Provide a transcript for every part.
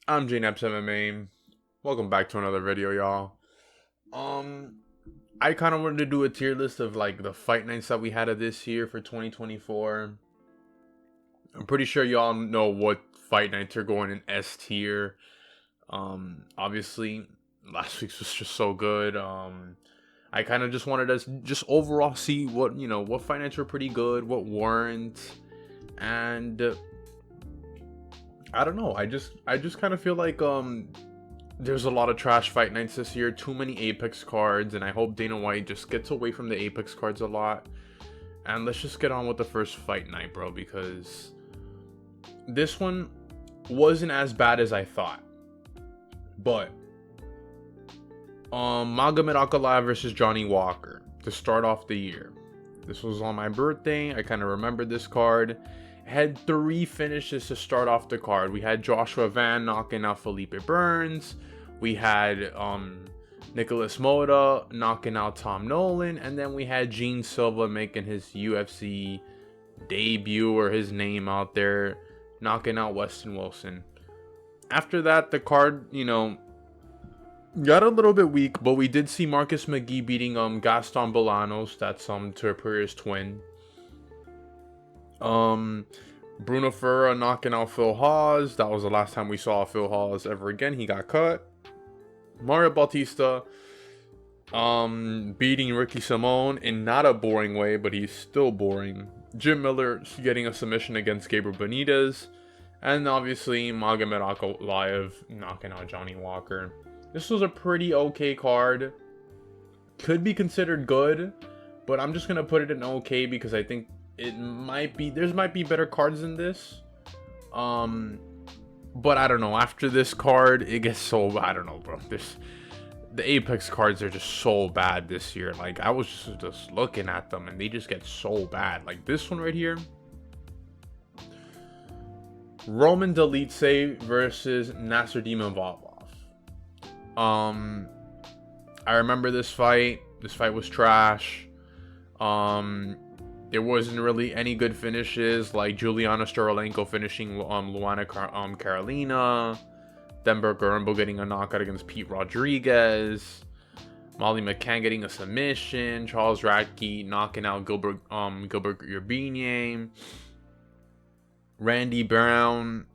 I'm JNAPS MMA. Welcome back to another video, y'all. I kind of wanted to do a tier list of like the fight nights that we had of this year for 2024. I'm pretty sure y'all know what fight nights are going in S tier. Obviously, last week's was just so good. I kind of just wanted to just overall see what fight nights were pretty good, what weren't, and I don't know. I just kind of feel like there's a lot of trash fight nights this year, too many Apex cards, and I hope Dana White just gets away from the Apex cards a lot. And let's just get on with the first fight night, bro, because this one wasn't as bad as I thought. But Magomed Ankalaev versus Johnny Walker to start off the year. This was on my birthday. I kind of remembered this card. Had 3 finishes to start off the card. We had Joshua Van knocking out Felipe Burns. We had Nicholas Moda knocking out Tom Nolan. And then we had Gene Silva making his UFC debut, or his name out there, knocking out Weston Wilson. After that, the card, got a little bit weak, but we did see Marcus McGee beating Gaston Bolanos. That's Turperia's twin. Bruno Ferra knocking out Phil Hawes. That was the last time we saw Phil Hawes ever again. He got cut. Mario Bautista beating Ricky Simone in not a boring way, but he's still boring. Jim Miller getting a submission against Gabriel Benitez. And obviously Magomed Ankalaev knocking out Johnny Walker. This was a pretty okay card. Could be considered good, but I'm just gonna put it in okay because I think there might be better cards than this. But I don't know. After this card, it gets so, I don't know, bro. The Apex cards are just so bad this year. Like, I was just looking at them and they just get so bad. Like this one right here. Roman Dolidze versus Nassourdine Imavov. I remember this fight. This fight was trash. There wasn't really any good finishes, like Juliana Storolenko finishing Luana Carolina, Denver Guerrero getting a knockout against Pete Rodriguez, Molly McCann getting a submission, Charles Radke knocking out Gilbert Urbinier, Randy Brown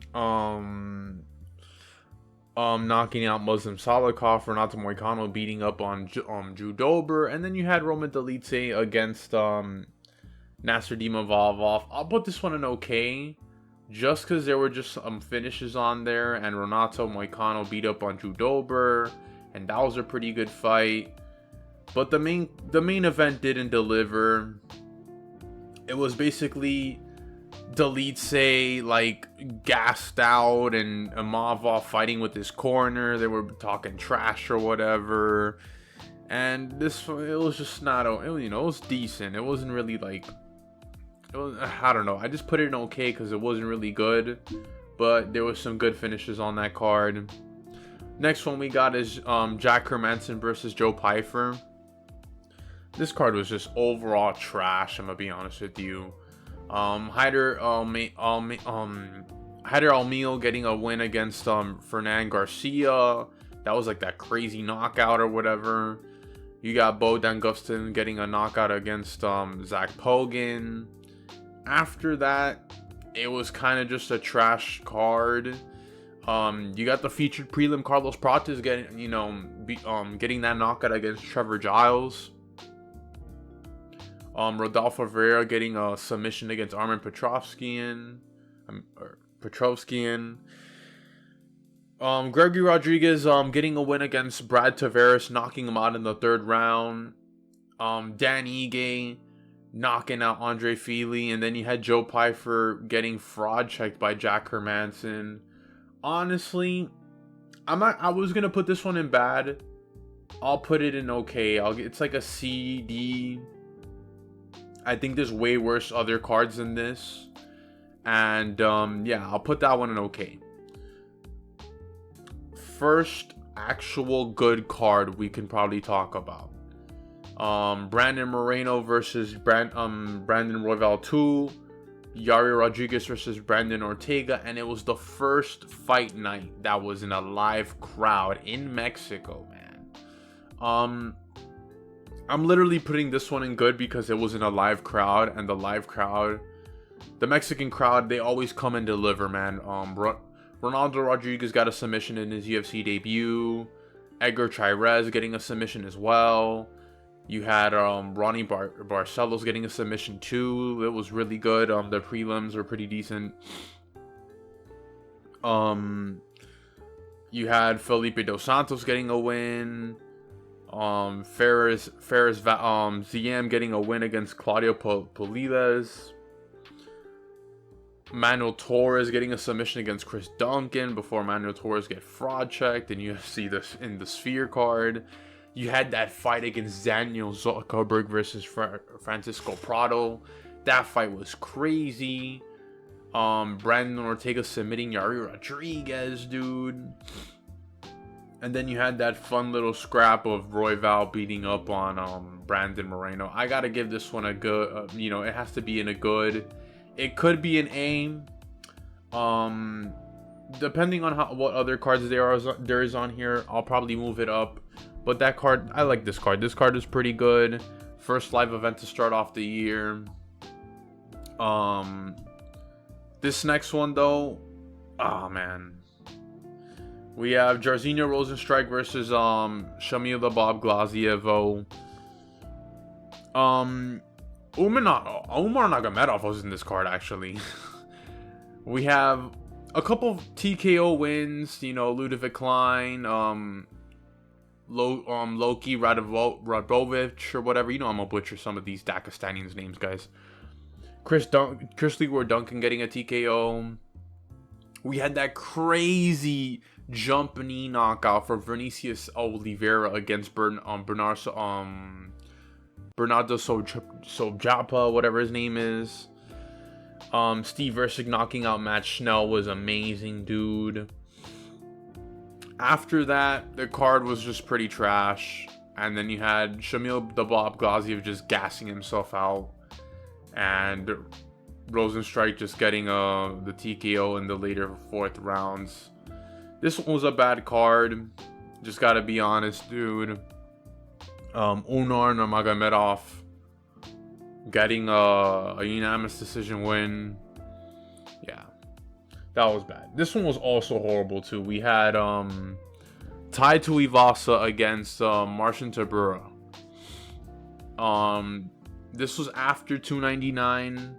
knocking out Muslim Salikov, Renato Moicano beating up on Drew Dober, and then you had Roman Dolidze against Nassourdine Imavov. I'll put this one in okay, just because there were just some finishes on there, and Renato Moicano beat up on Drew Dober, and that was a pretty good fight. But the main event didn't deliver. It was basically Dolidze like gassed out and Imavov fighting with his corner. They were talking trash or whatever. And it was just not, it was decent. It wasn't really like, I don't know. I just put it in okay because it wasn't really good. But there was some good finishes on that card. Next one we got is Jack Hermanson versus Joe Pyfer. This card was just overall trash, I'm going to be honest with you. Haider Almeida getting a win against Fernan Garcia. That was like that crazy knockout or whatever. You got Bogdan Gustin getting a knockout against Zach Pogan. After that, it was kind of just a trash card. You got the featured prelim Carlos Prates getting that knockout against Trevor Giles. Rodolfo Vieira getting a submission against Armen Petrovskian. Gregory Rodriguez getting a win against Brad Tavares, knocking him out in the 3rd round. Dan Ige knocking out Andre Fili, and then you had Joe Pyfer getting fraud checked by Jack Hermanson. Honestly, I was gonna put this one in bad. I'll put it in okay. It's like a C, D. I think there's way worse other cards than this. And yeah, I'll put that one in okay. First actual good card we can probably talk about. Brandon Moreno versus Brandon Royval 2. Yair Rodriguez versus Brandon Ortega, and it was the first fight night that was in a live crowd in Mexico, man. I'm literally putting this one in good because it was in a live crowd, and the Mexican crowd, they always come and deliver, man. Ronaldo Rodriguez got a submission in his UFC debut. Edgar Chairez getting a submission as well. You had Ronnie Barcelos getting a submission too. It was really good. The prelims were pretty decent. You had Felipe Dos Santos getting a win. Ferris ZM getting a win against Claudio Polides. Manuel Torres getting a submission against Chris Duncan before Manuel Torres get fraud checked, and you see this in the Sphere card. You had that fight against Daniel Zuckerberg versus Francisco Prado. That fight was crazy. Brandon Ortega submitting Yair Rodriguez, dude. And then you had that fun little scrap of Royval beating up on Brandon Moreno. I gotta give this one a good, it has to be in a good. It could be an A. Depending on what other cards there is on here, I'll probably move it up. But that card, I like this card. This card is pretty good. First live event to start off the year. This next one though, oh man. We have Jairzinho Rozenstruik versus Shamil the Bob Glazievo. Umar Nagomedov was in this card actually. We have a couple of TKO wins, Ludovic Klein, Loki Radovich or whatever. I'm gonna butcher some of these Dagestanians names, guys. Chris Leroy Duncan getting a TKO. We had that crazy jump knee knockout for Vinicius Oliveira against Bernardo Sojapa, whatever his name is. Steve Versick knocking out Matt Schnell was amazing, dude. After that, the card was just pretty trash. And then you had Shamil the Bob Glaziev just gassing himself out. And Rozenstruik just getting the TKO in the later fourth rounds. This one was a bad card. Just gotta be honest, dude. Unar Nurmagomedov getting a unanimous decision win. Yeah, that was bad. This one was also horrible too. We had Tai Tuivasa against Marcin Tybura. This was after 299,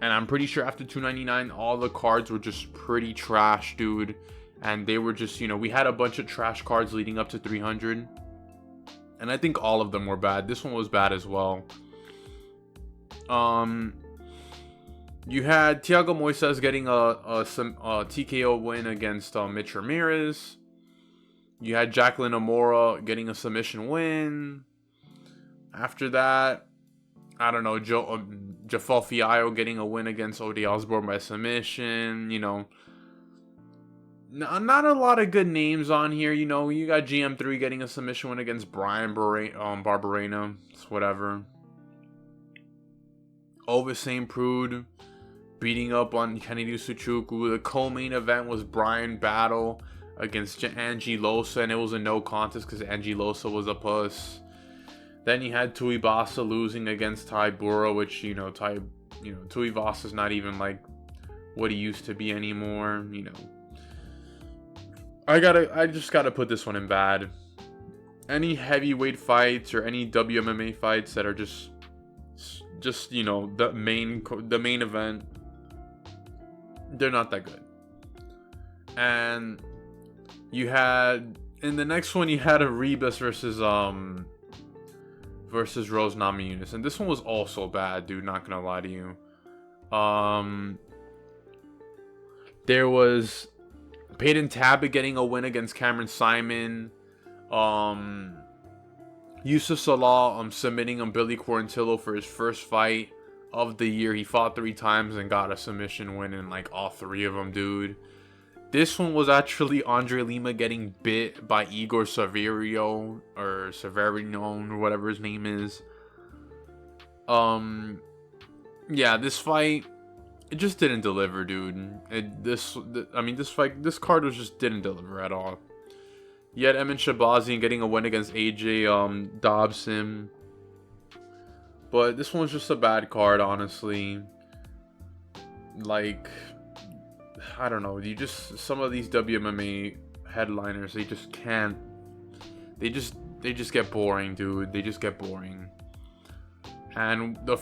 and I'm pretty sure after 299 all the cards were just pretty trash, dude. And they were just, we had a bunch of trash cards leading up to 300. And I think all of them were bad. This one was bad as well. You had Thiago Moises getting a TKO win against Mitch Ramirez. You had Jacqueline Amora getting a submission win. After that, I don't know, Jafal Fiallo getting a win against Odi Osborne by submission. Not a lot of good names on here. You got GM3 getting a submission win against Brian Barberena. It's whatever. Ovis St. Prude beating up on Kennedy Suchuku. The co-main event was Brian Battle against Angie Losa, and it was a no contest because Angie Losa was a puss. Then you had Tuivasa losing against Tybura, which Tuivasa's not even like what he used to be anymore. I just gotta put this one in bad. Any heavyweight fights or any WMMA fights that are just the main event, they're not that good. And you had in the next one you had a Rebus versus Rose Namajunas, and this one was also bad, dude. Not gonna lie to you. There was Peyton Tabit getting a win against Cameron Simon. Yusuf Salah submitting Billy Quarantillo for his first fight of the year. He fought 3 times and got a submission win in like all 3 of them, dude. This one was actually Andre Lima getting bit by Igor Severino or whatever his name is. Yeah, this fight it just didn't deliver, dude. This card was just didn't deliver at all. You had Emin Shabazian getting a win against AJ Dobson, but this one was just a bad card, honestly. Like, I don't know. Some of these WMMA headliners, they just can't. They just get boring, dude. They just get boring. And the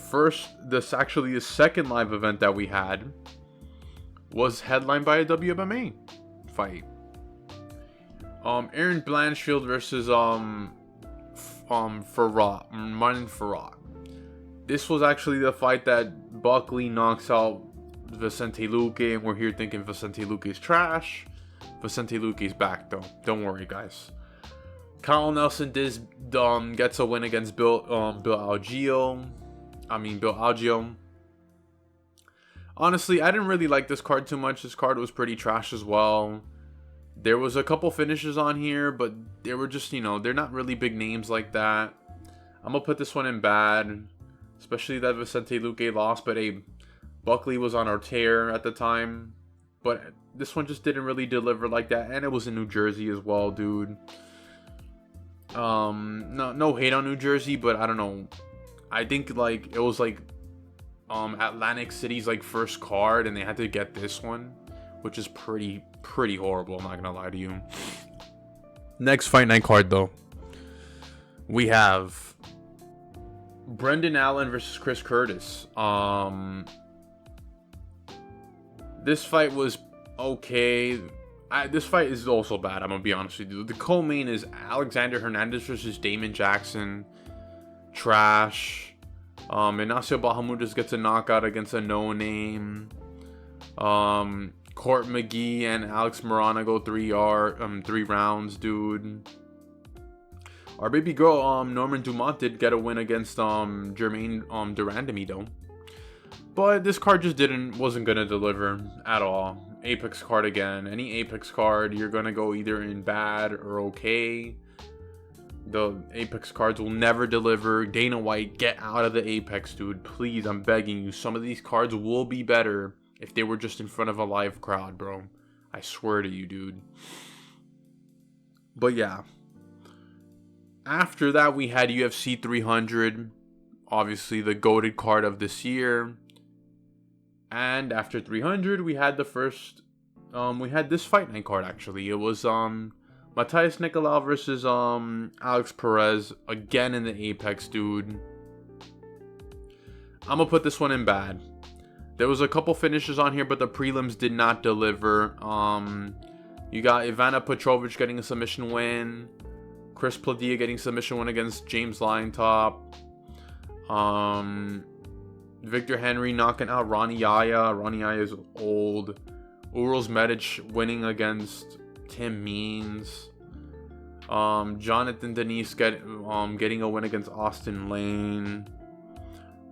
second live event that we had was headlined by a WMMA fight. Aaron Blanchfield versus Martin Farad. This was actually the fight that Buckley knocks out Vicente Luque, and we're here thinking Vicente Luque's trash. Vicente Luque's back though. Don't worry, guys. Kyle Nelson gets a win against Bill Algeo. Honestly, I didn't really like this card too much. This card was pretty trash as well. There was a couple finishes on here, but they were just, they're not really big names like that. I'm going to put this one in bad, especially that Vicente Luque lost, but hey, Buckley was on our tear at the time. But this one just didn't really deliver like that, and it was in New Jersey as well, dude. No hate on New Jersey, but I don't know. I think like it was like Atlantic City's like first card, and they had to get this one, which is pretty horrible. I'm not gonna lie to you. Next fight night card though, we have Brendan Allen versus Chris Curtis. This fight was okay. This fight is also bad, I'm gonna be honest with you. The co-main is Alexander Hernandez versus Damon Jackson. Trash. Ignacio Bahamudes gets a knockout against a no-name. Court McGee and Alex Morana go 3 rounds, dude. Our baby girl, Norman Dumont, did get a win against Jermaine Durandamy though. But this card just wasn't gonna deliver at all. Apex card again. Any Apex card, you're gonna go either in bad or okay. The Apex cards will never deliver. Dana White, get out of the Apex, dude. Please, I'm begging you. Some of these cards will be better if they were just in front of a live crowd, bro. I swear to you, dude. But yeah. After that, we had UFC 300. Obviously, the goated card of this year. And after 300, we had this fight night card, actually. It was Matthias Nicolau versus Alex Perez, again in the Apex, dude. I'm gonna put this one in bad. There was a couple finishes on here, but the prelims did not deliver. You got Ivana Petrovic getting a submission win. Chris Pladilla getting submission win against James Liontop. Victor Henry knocking out Ronnie Yaya. Ronnie Yaya is old. Uros Medic winning against Tim Means. Jonathan Denise getting a win against Austin Lane.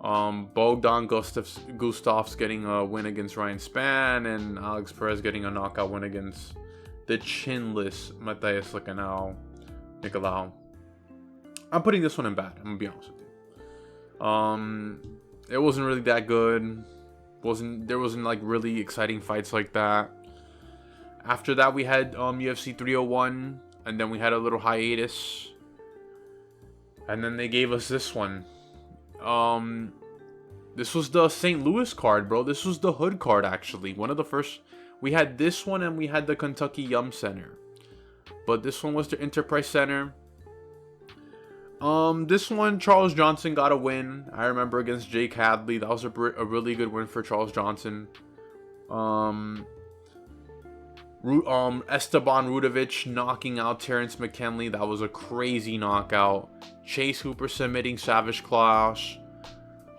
Bogdan Gustavs getting a win against Ryan Spann. And Alex Perez getting a knockout win against the chinless Matthias Nicolau. I'm putting this one in bad. I'm gonna be honest with you. It wasn't really that good. There wasn't like really exciting fights like that. After that, we had UFC 301, and then we had a little hiatus, and then they gave us this one. This was the St. Louis card, bro. This was the hood card, actually. One of the first. We had this one, and we had the Kentucky Yum Center, but this one was the Enterprise Center. This one, Charles Johnson got a win. I remember against Jake Hadley. That was a really good win for Charles Johnson. Esteban Rudovic knocking out Terrence McKinley. That was a crazy knockout. Chase Hooper submitting Savage Clash.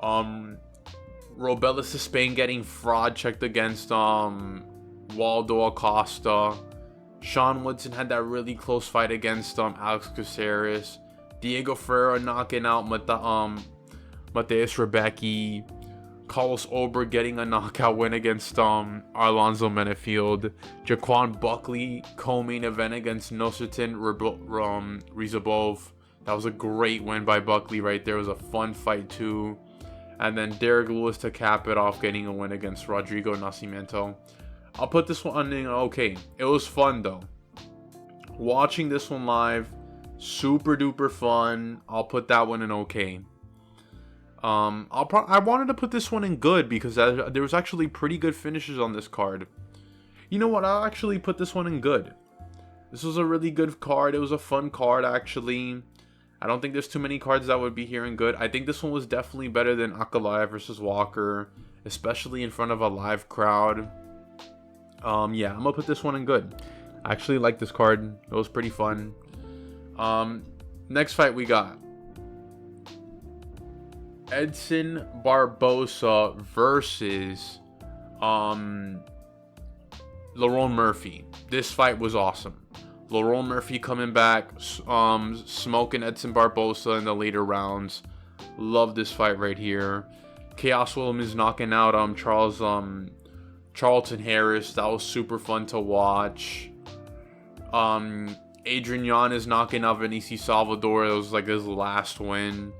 Robella Spain getting fraud checked against Waldo Acosta. Sean Woodson had that really close fight against Alex Caceres. Diego Ferreira knocking out Mateus Rebecki. Carlos Ober getting a knockout win against Alonzo Menefield. Jaquan Buckley co-main event against Nusratin Rizabov. That was a great win by Buckley right there. It was a fun fight too. And then Derek Lewis to cap it off, getting a win against Rodrigo Nascimento. I'll put this one in okay. It was fun though. Watching this one live, super duper fun. I'll put that one in okay. I wanted to put this one in good because there was actually pretty good finishes on this card. You know what? I'll actually put this one in good. This was a really good card. It was a fun card actually. I don't think there's too many cards that would be here in good. I think this one was definitely better than Ankalaev versus Walker, especially in front of a live crowd. Yeah, I'm gonna put this one in good. I actually like this card. It was pretty fun. Next fight we got Edson Barbosa versus Lerone Murphy. This fight was awesome. Lerone Murphy coming back, smoking Edson Barbosa in the later rounds. Love this fight right here. Chaos Williams knocking out Charlton Harris. That was super fun to watch. Adrian Yanez knocking out Vinicius Salvador. That was like his last win.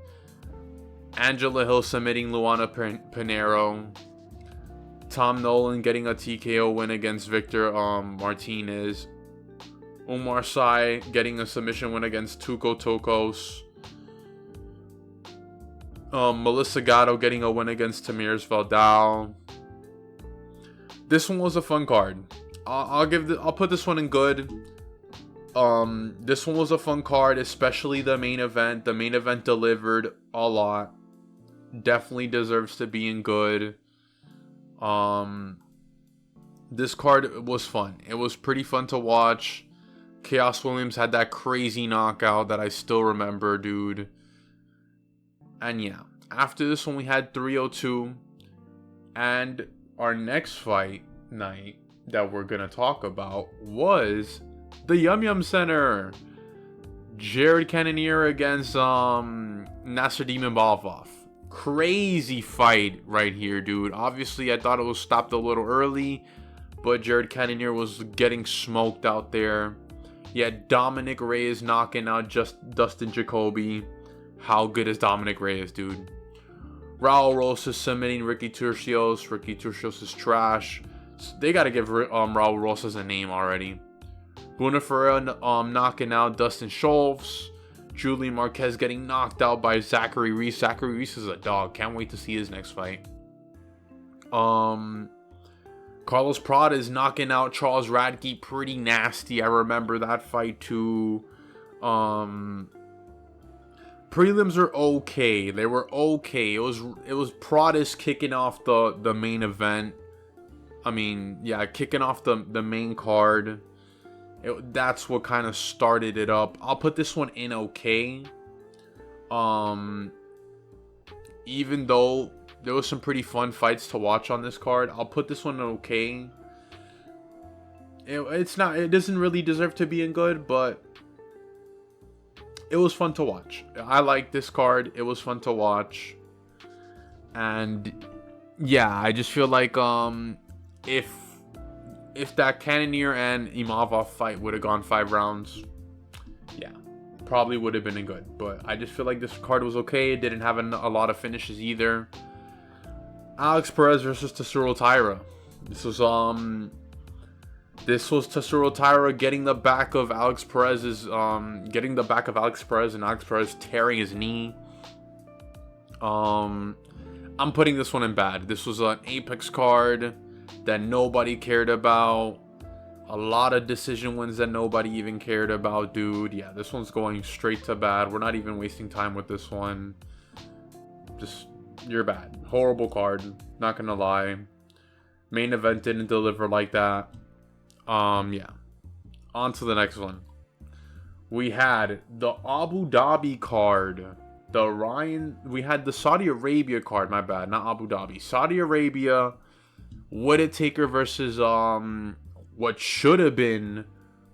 Angela Hill submitting Luana Pinheiro. Tom Nolan getting a TKO win against Victor Martinez. Omar Sy getting a submission win against Tuco Tokos. Melissa Gatto getting a win against Tamiris Valdao. This one was a fun card. I'll put this one in good. This one was a fun card, especially the main event. The main event delivered a lot. Definitely deserves to be in good. This card was fun. It was pretty fun to watch. Chaos Williams had that crazy knockout that I still remember, dude. And yeah, after this one we had 302. And our next fight night that we're going to talk about was the Yum Yum Center. Jared Cannonier against Nasruddin Imavov. Crazy fight right here, dude. Obviously, I thought it was stopped a little early, but Jared Cannonier was getting smoked out there. Yeah, Dominic Reyes knocking out Dustin Jacoby. How good is Dominic Reyes, dude? Raul Rosas submitting Ricky Turcios. Ricky Turcios is trash. They got to give Raul Rosas a name already. Bruno Ferreira knocking out Dustin Schultz. Julian Marquez getting knocked out by Zachary Reese. Zachary Reese is a dog. Can't wait to see his next fight. Carlos Prada is knocking out Charles Radke. Pretty nasty. I remember that fight too. Prelims are okay. They were okay. It was Prada's kicking off the main event. I mean, yeah, kicking off the main card. That's what kind of started it up. I'll put this one in okay. Even though there was some pretty fun fights to watch on this card, I'll put this one in okay. It doesn't really deserve to be in good, but it was fun to watch. I like this card. It was fun to watch. And yeah, I just feel like if that Cannonier and Imavov fight would have gone 5 rounds, yeah, probably would have been good. But I just feel like this card was okay. It didn't have a lot of finishes either. Alex Perez versus Tatsuro Taira. This was Tatsuro Taira getting the back of Alex Perez, and Alex Perez tearing his knee. I'm putting this one in bad. This was an Apex card that nobody cared about. A lot of decision wins that nobody even cared about, dude. Yeah, this one's going straight to bad. We're not even wasting time with this one. Just, you're bad. Horrible card. Not gonna lie. Main event didn't deliver like that. Yeah. On to the next one. We had the Abu Dhabi card. We had the Saudi Arabia card, my bad. Not Abu Dhabi. Saudi Arabia. Whittaker versus what should have been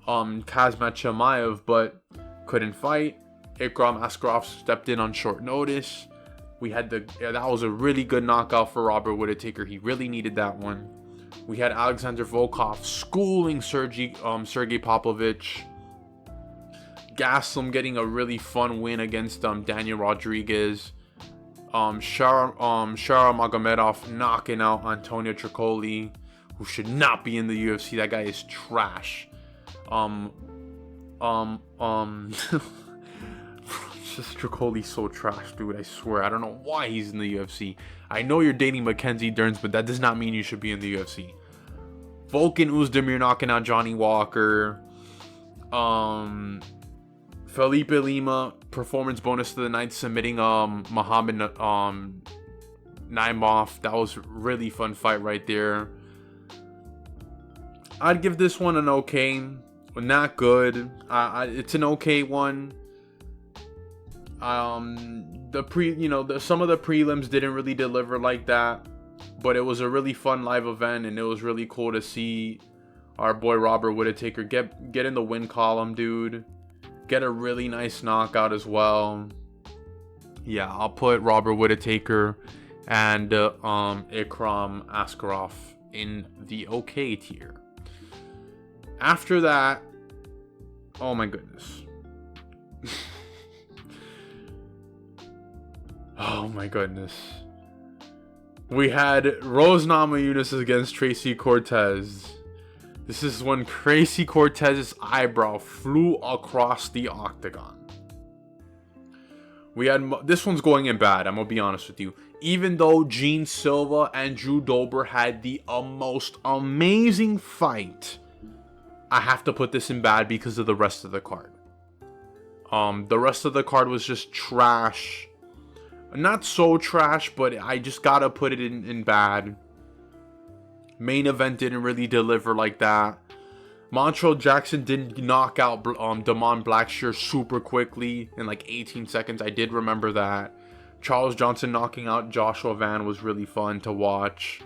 Kazmat Chimaev, but couldn't fight. Ikram Askarov stepped in on short notice. That was a really good knockout for Robert Whittaker. He really needed that one. We had Alexander Volkov schooling Sergey Popovich. Gaslam getting a really fun win against Daniel Rodriguez. Shara Magomedov knocking out Antonio Tricoli, who should not be in the UFC. That guy is trash. Just Tricoli's so trash, dude. I swear. I don't know why he's in the UFC. I know you're dating Mackenzie Dern, but that does not mean you should be in the UFC. Volkan Oezdemir knocking out Johnny Walker. Felipe Lima, performance bonus to the night, submitting Muhammad Naimov. That was a really fun fight right there. I'd give this one an okay, but not good. It's an okay one. Some of the prelims didn't really deliver like that, but it was a really fun live event, and it was really cool to see our boy Robert Whittaker get in the win column, dude. Get a really nice knockout as well. Yeah, I'll put Robert Whittaker and Ikram Askarov in the okay tier. After that, oh my goodness. Oh my goodness. We had Rose Namajunas against Tracy Cortez. This is when Tracy Cortez's eyebrow flew across the octagon. This one's going in bad, I'm gonna be honest with you. Even though Gene Silva and Drew Dober had the most amazing fight, I have to put this in bad because of the rest of the card. The rest of the card was just trash. Not so trash, but I just gotta put it in bad. Main event didn't really deliver like that. Montreal Jackson didn't knock out Damon Blackshear super quickly in like 18 seconds. I did remember that. Charles Johnson knocking out Joshua Van was really fun to watch.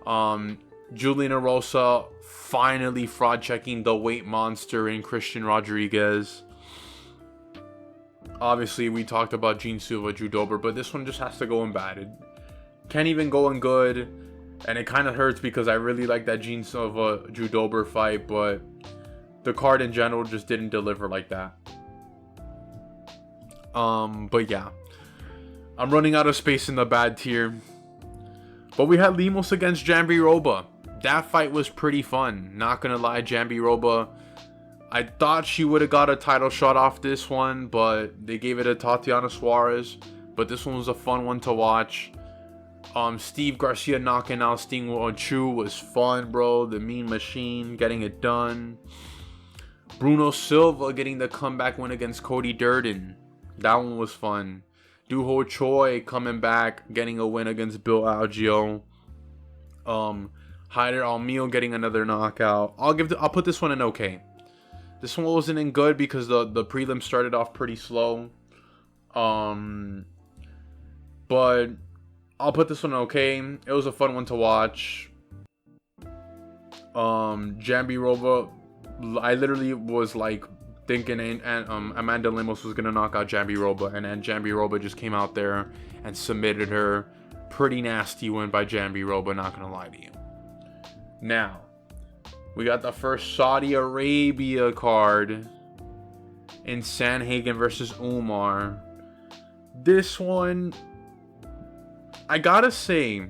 Julian Erosa finally fraud checking the weight monster in Christian Rodriguez. Obviously, we talked about Gene Silva, Drew Dober, but this one just has to go in bad. It can't even go in good. And it kind of hurts because I really like that Gene Silva, Drew Dober fight, but the card in general just didn't deliver like that. But yeah. I'm running out of space in the bad tier. But we had Lemos against Jambiroba. That fight was pretty fun. Not gonna lie, Jambiroba, I thought she would have got a title shot off this one, but they gave it to Tatiana Suarez. But this one was a fun one to watch. Steve Garcia knocking out Sting Chu was fun, bro. The Mean Machine getting it done. Bruno Silva getting the comeback win against Cody Durden. That one was fun. Doo-Ho Choi coming back, getting a win against Bill Algeo. Hyder Almil getting another knockout. I'll put this one in okay. This one wasn't in good because the prelim started off pretty slow. But I'll put this one okay. It was a fun one to watch. Jambiroba, I literally was like thinking Amanda Lemos was gonna knock out Jambiroba, and then Jambiroba just came out there and submitted her. Pretty nasty win by Jambiroba, not gonna lie to you. Now, we got the first Saudi Arabia card in Sanhagen versus Umar. This one, I gotta say,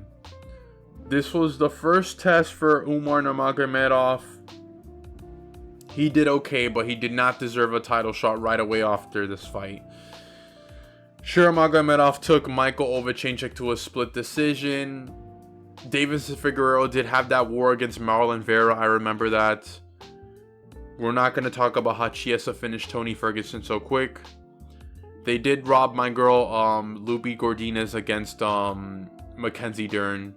this was the first test for Umar Nurmagomedov. He did okay, but he did not deserve a title shot right away after this fight. Sure, Magomedov took Michael Ovechkinchik to a split decision. Davidson Figueroa did have that war against Marlon Vera. I remember that. We're not going to talk about how Chiesa finished Tony Ferguson so quick. They did rob my girl, Luby Gordinez against Mackenzie Dern.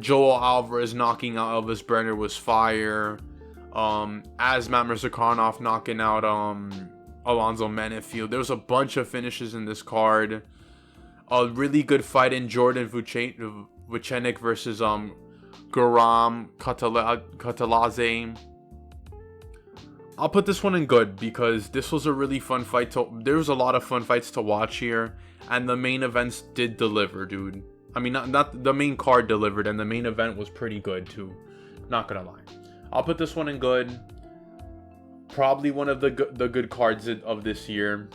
Joel Alvarez knocking out Elvis Brenner was fire. Asmat Mirzakhanov knocking out Alonzo Menifield. There was a bunch of finishes in this card. A really good fight in Jordan Vucenic versus Guram Kutateladze. I'll put this one in good because this was a really fun fight. There was a lot of fun fights to watch here, and the main events did deliver, dude. I mean, not the main card delivered, and the main event was pretty good too. Not gonna lie. I'll put this one in good. Probably one of the good cards of this year.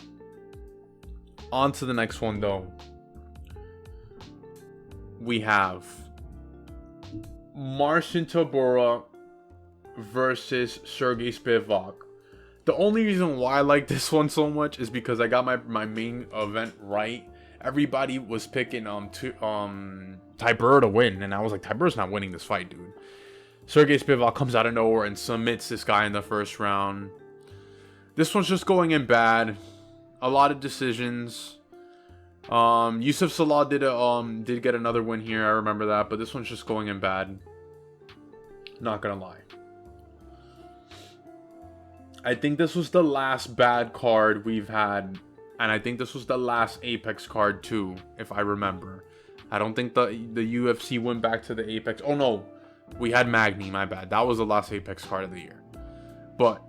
On to the next one though. we have Marcin Tybura versus Sergey Spivak. The only reason why I like this one so much is because I got my main event right. Everybody was picking Tybura to win, and I was like, Tybura's not winning this fight, dude. Sergey Spivak comes out of nowhere and submits this guy in the first round. This one's just going in bad. A lot of decisions. Yusuf Salah did get another win here. I remember that, but this one's just going in bad. Not gonna lie. I think this was the last bad card we've had, and I think this was the last Apex card too, if I remember. I don't think the UFC went back to the Apex. Oh no, we had Magny. My bad. That was the last Apex card of the year. But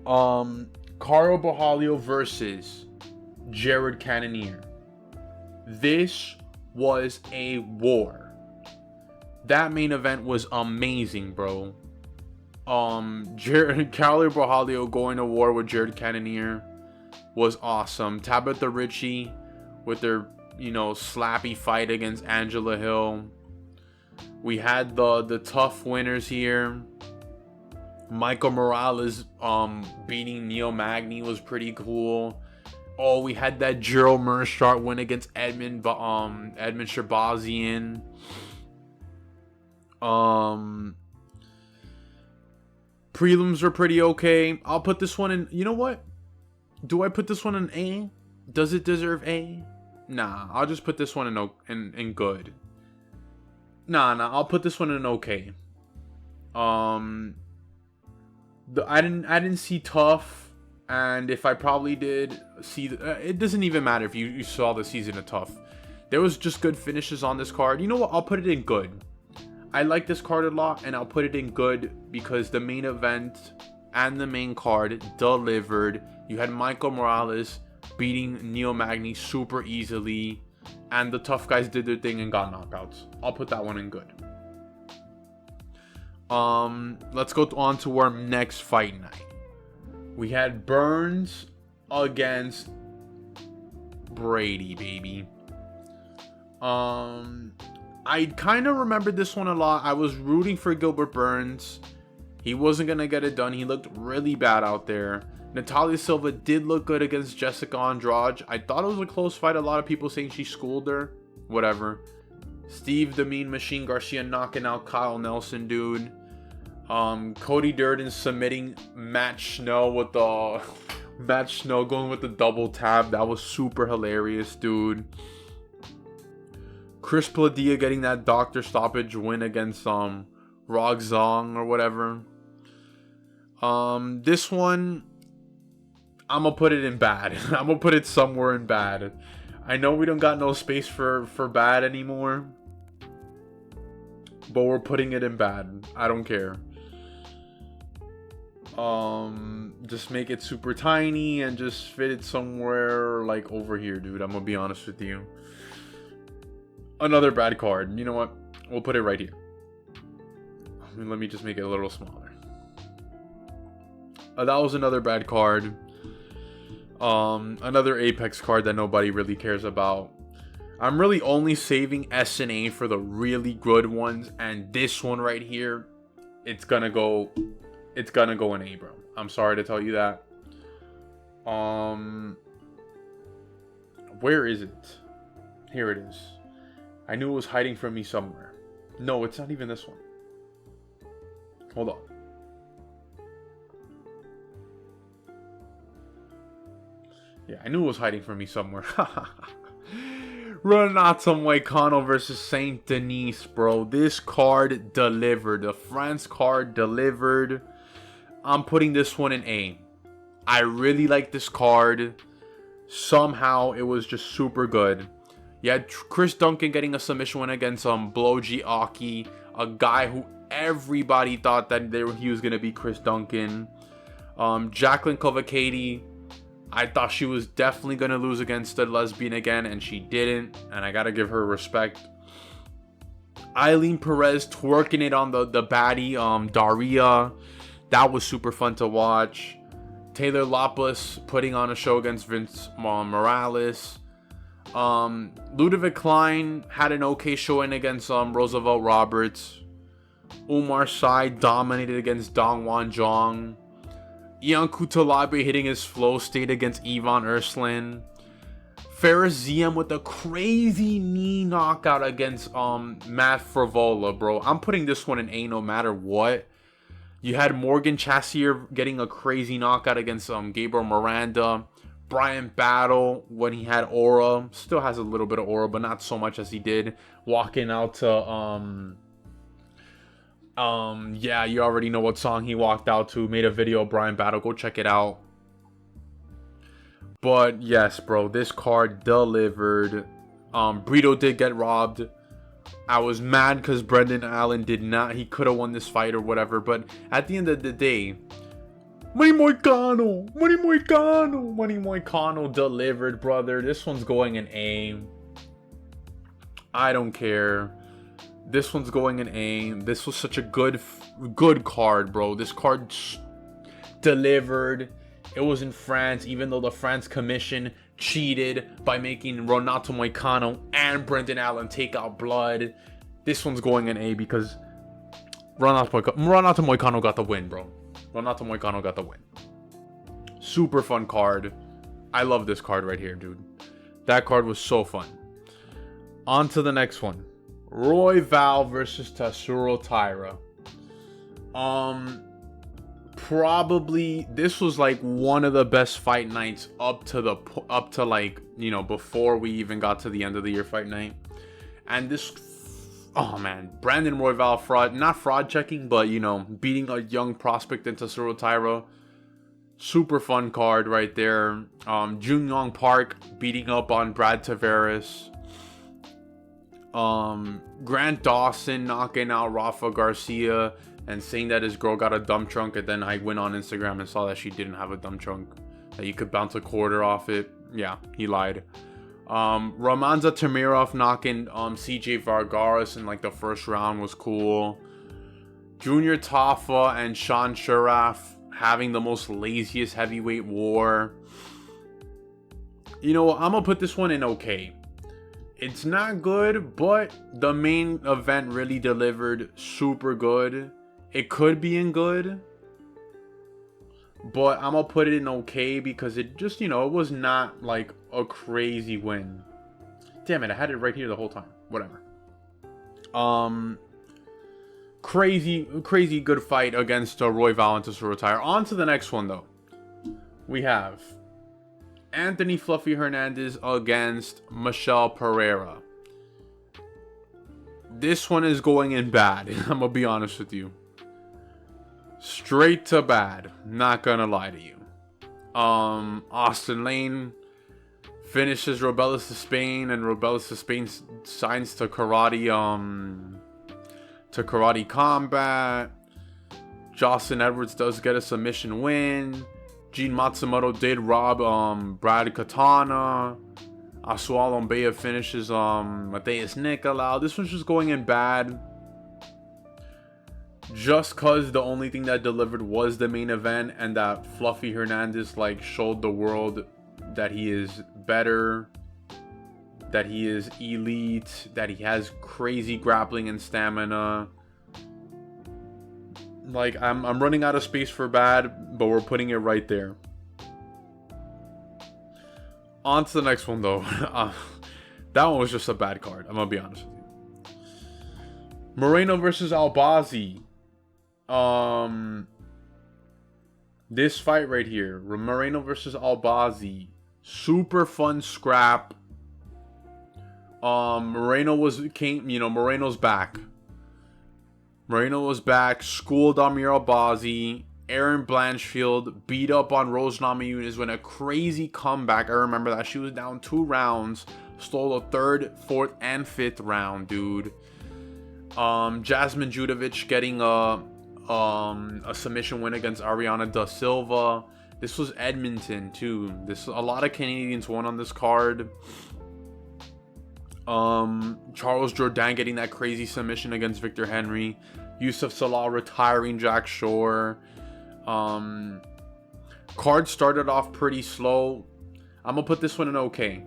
Caro Borralho versus Jared Cannonier. This was a war. That main event was amazing, bro. Caro Borralho going to war with Jared Cannonier was awesome. Tabitha Ricci with their, slappy fight against Angela Hill. We had the tough winners here. Michael Morales beating Neil Magny was pretty cool. Oh, we had that Gerald Mearshart win against Edmund Sherbazian. Prelims were pretty okay. I'll put this one in. You know what? Do I put this one in A? Does it deserve A? Nah, I'll just put this one in good. Nah, I'll put this one in okay. I didn't see tough, and if I probably did see, it doesn't even matter if you saw the season of tough. There was just good finishes on this card. You know what? I'll put it in good. I like this card a lot, and I'll put it in good because the main event and the main card delivered. You had Michael Morales beating Neil Magny super easily, and the tough guys did their thing and got knockouts. I'll put that one in good. Let's go on to our next fight night. We had Burns against Brady, baby. I kind of remembered this one a lot. I was rooting for Gilbert Burns. He wasn't going to get it done. He looked really bad out there. Natalia Silva did look good against Jessica Andrade. I thought it was a close fight. A lot of people saying she schooled her. Whatever. Steve the Mean Machine Garcia knocking out Kyle Nelson, dude. Cody Durden submitting Matt Snow with the... Matt Snow going with the double tap. That was super hilarious, dude. Chris Pladilla getting that doctor stoppage win against Rog Zong or whatever. This one, I'm gonna put it in bad. I'm gonna put it somewhere in bad. I know we don't got no space for bad anymore, but we're putting it in bad. I don't care. Just make it super tiny and just fit it somewhere like over here, dude. I'm gonna be honest with you. Another bad card. You know what? We'll put it right here. Let me just make it a little smaller. That was another bad card. Another Apex card that nobody really cares about. I'm really only saving S and A for the really good ones, and this one right here, it's gonna go in A, bro. I'm sorry to tell you that. Where is it? Here it is. I knew it was hiding from me somewhere. No, it's not even this one. Hold on. Yeah, I knew it was hiding from me somewhere. Renato Moicano versus Saint Denis, bro. This card delivered. The France card delivered. I'm putting this one in A. I really like this card. Somehow, it was just super good. You had Chris Duncan getting a submission win against Bloji Aki, a guy who everybody thought that he was going to be Chris Duncan. Jacqueline Kovacady, I thought she was definitely going to lose against the lesbian again, and she didn't, and I got to give her respect. Eileen Perez twerking it on the baddie, Daria. That was super fun to watch. Taylor Lopez putting on a show against Vince Morales. Ludovic Klein had an okay showing against Roosevelt Roberts. Umar Sai dominated against Dong Wan Jong. Ian Kutalabe hitting his flow state against Ivan Erslan. Ferris Ziem with a crazy knee knockout against Matt Frivola, bro. I'm putting this one in A no matter what. You had Morgan Chassier getting a crazy knockout against Gabriel Miranda. Brian Battle, when he had aura, still has a little bit of aura, but not so much as he did. Walking out to yeah, you already know what song he walked out to. Made a video of Brian Battle. Go check it out. But yes, bro, this card delivered. Brito did get robbed. I was mad because Brendan Allen did not. He could have won this fight or whatever. But at the end of the day, Money Moicano delivered, brother. This one's going in A. I don't care. This one's going in A. This was such a good card, bro. This card delivered. It was in France, even though the France Commission cheated by making Renato Moicano and Brendan Allen take out blood. This one's going in A because Renato Moicano got the win, bro. Renato Moicano got the win. Super fun card. I love this card right here, dude. That card was so fun. On to the next one. Roy Val versus Tatsuro Taira. Probably this was like one of the best fight nights up to like, you know, before we even got to the end of the year fight night. And this, oh man, Brandon Royval not fraud checking, but you know, beating a young prospect into Tatsuro Taira. Super fun card right there. Jun Yong Park beating up on Brad Tavares. Grant Dawson knocking out Rafa Garcia and saying that his girl got a dump trunk, and then I went on Instagram and saw that she didn't have a dump trunk, that you could bounce a quarter off it. Yeah, he lied. Ramanza Tamirov knocking CJ Vargas in like the first round was cool. Junior Tafa and Sean Sharaf having the most laziest heavyweight war. You know, I'm gonna put this one in okay. It's not good, but the main event really delivered super good. It could be in good, but I'm gonna put it in okay because it just, you know, it was not like a crazy win. Damn it, I had it right here the whole time. Whatever. Crazy good fight against Roy Val to retire. On to the next one though. We have Anthony Fluffy Hernandez against Michelle Pereira. This one is going in bad. I'm gonna be honest with you. Straight to bad. Not gonna lie to you. Austin Lane finishes Robelis to Spain, and Robelis to Spain signs to Karate Combat. Jocelyn Edwards does get a submission win. Gene Matsumoto did rob Brad Katana. Asual Ombeya finishes Mateus Nicolau. This one's just going in bad. Just cause the only thing that delivered was the main event, and that Fluffy Hernandez like showed the world that he is better, that he is elite, that he has crazy grappling and stamina. Like, I'm running out of space for bad, but we're putting it right there. On to the next one, though. That one was just a bad card. I'm going to be honest with you. Moreno versus Albazi. This fight right here. Moreno versus Albazi. Super fun scrap. Moreno's back. Moreno was back, schooled Amir Albazi. Aaron Blanchfield beat up on Rose Namajunas, win a crazy comeback. I remember that. She was down 2 rounds, stole a 3rd, 4th, and 5th round, dude. Jasmine Judovic getting a submission win against Ariana Da Silva. This was Edmonton too. A lot of Canadians won on this card. Charles Jourdain getting that crazy submission against Victor Henry. Yusuf Salah retiring Jack Shore. Card started off pretty slow. I'm gonna put this one in okay.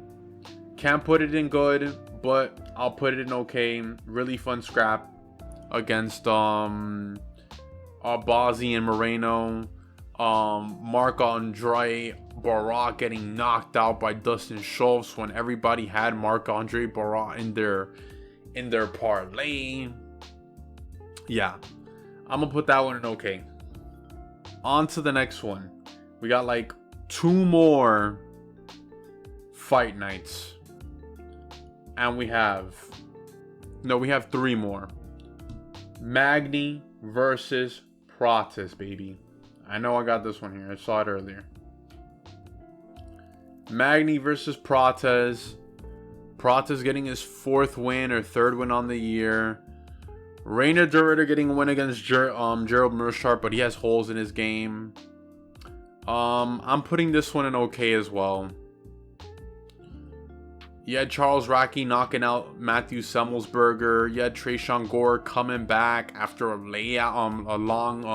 Can't put it in good, but I'll put it in okay. Really fun scrap against Bozzy and Moreno. Marc-Andre Barra getting knocked out by Dustin Schultz when everybody had Marc-Andre Barra in their parlay. Yeah, I'm gonna put that one in okay. On to the next one. We got like 2 more fight nights. And we have 3 more. Magny versus Pratis, baby. I know I got this one here. I saw it earlier. Magny versus Pratis. Pratis getting his 4th win or 3rd win on the year. Reiner Dorita getting a win against Gerald Meerschaert, but he has holes in his game. I'm putting this one in okay as well. You had Charles Racky knocking out Matthew Semmelsberger. You had Tresean Gore coming back after a long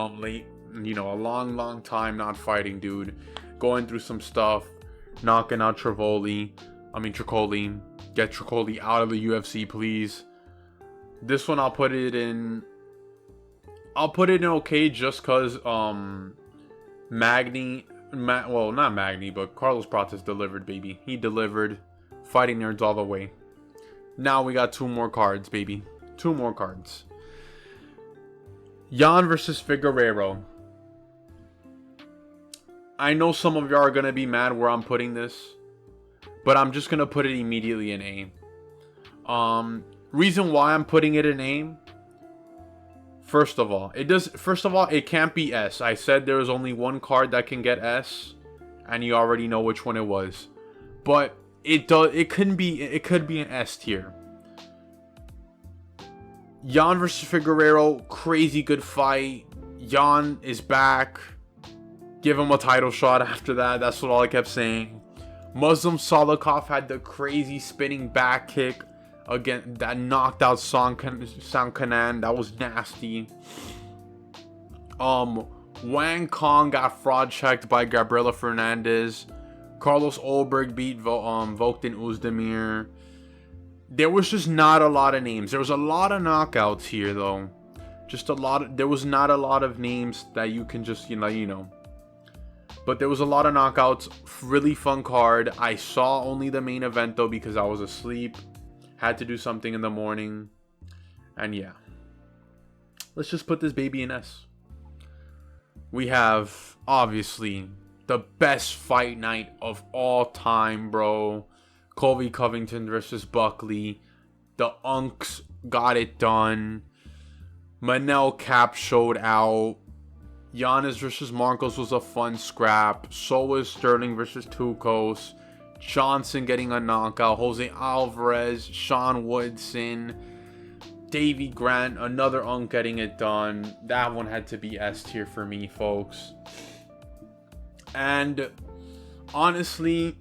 time not fighting, dude. Going through some stuff, knocking out Tricoli. Get Tricoli out of the UFC, please. This one I'll put it in okay just cause not Magny, but Carlos Pratis delivered, baby. He delivered. Fighting nerds all the way. Now we got 2 more cards, baby. 2 more cards. Yan versus Figueiredo. I know some of y'all are going to be mad where I'm putting this, but I'm just going to put it immediately in A. Reason why I'm putting it in A. First of all, it can't be S. I said there was only 1 card that can get S, and you already know which one it was. But it could be an S tier. Yan versus Figueiredo, crazy good fight. Yan is back. Give him a title shot after that. That's what all I kept saying. Muslim Salikov had the crazy spinning back kick again that knocked out Song Kanan. That was nasty. Wang Kong got fraud checked by Gabriela Fernandez. Carlos Ulberg beat Voktin Uzdemir. There was just not a lot of names. There was a lot of knockouts here, though. There was not a lot of names that you can just, But there was a lot of knockouts. Really fun card. I saw only the main event, though, because I was asleep. Had to do something in the morning. And yeah. Let's just put this baby in S. We have, obviously, the best fight night of all time, bro. Colby Covington versus Buckley. The Unks got it done. Manel Cap showed out. Giannis versus Marcos was a fun scrap. So was Sterling versus Tukos. Johnson getting a knockout. Jose Alvarez. Sean Woodson. Davey Grant. Another Unk getting it done. That one had to be S tier for me, folks. And honestly,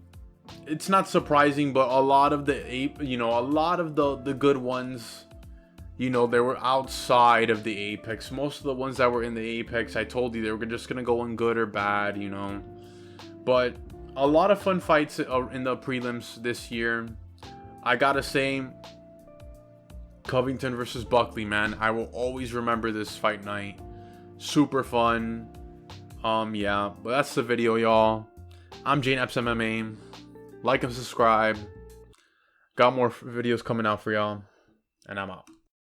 it's not surprising, but a lot of the good ones, they were outside of the Apex. Most of the ones that were in the Apex, I told you they were just gonna go in good or bad, But a lot of fun fights in the prelims this year. I gotta say, Covington versus Buckley, man. I will always remember this fight night. Super fun. Yeah, but that's the video, y'all. I'm Jane Epps MMA. Like and subscribe. Got more videos coming out for y'all. And I'm out.